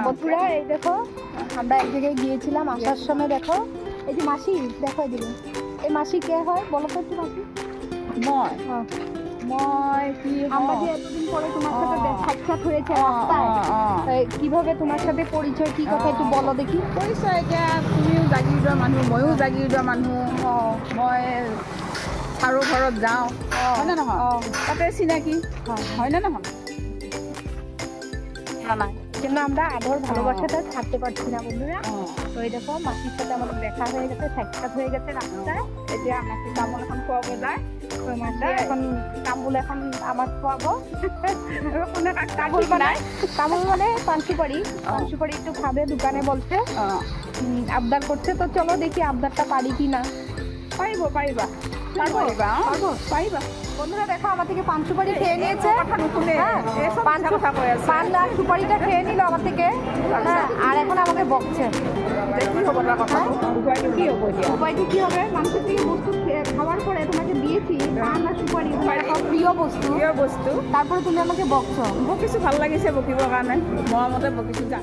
বন্ধুরা এই দেখো আমরা এক জায়গায় গিয়েছিলাম, আসার সময় দেখো এই যে মাসি, দেখো এদিকে এই মাসি কে হয় বলো তো একটু মাসি? আমরা যে এতদিন পরে তোমার সাথে সাক্ষাৎ হয়েছে রাস্তায়, কিভাবে তোমার সাথে পরিচয়, কি কথা একটু বলো দেখি। পরিচয় এতিয়া তুমিও জাগিৰ দোৱা মানুহ, ময়ো জাগিৰ দোৱা মানুহ। মই চাৰো ঘৰত যাওঁ, হয়নে নহয়? তাতে চিনাকি, হয়নে নহয়? কিন্তু আমরা আদর ভালোবাসাটা ছাড়তে পারছি না বন্ধুরা। তো এই দেখো মাসির সাথে আমাদের দেখা হয়ে গেছে, সাক্ষাৎ হয়ে গেছে রাস্তায়। এতিয়া আমাকে তামোল এখন খুৱাব যায়। তো মাসি এখন তামুল এখন আমার খাওয়াবো। কোনে তামুল মানে পান সুপারি একটু খাবে দোকানে বলছে, আবদার করছে। তো চলো দেখি আবদারটা পারি কি না। পাৰিবা। বন্ধুরা দেখো আমার থেকে পান সুপারি খেয়ে নিয়েছে, পান আর সুপারিটা খেয়ে নিল আমার থেকে, আর এখন আমাকে বকছে। উপায়টি কি হবে? মানুষের থেকে বস্তু খাওয়ার পরে তোমাকে দিয়েছি পান আর সুপারি, তোমার একটা প্রিয় বস্তু, তারপরে তুমি আমাকে বকছো। বকিছোঁ, ভাল লাগিছে বকিবৰ কাৰণে, মৰমতে বকিছোঁ যা।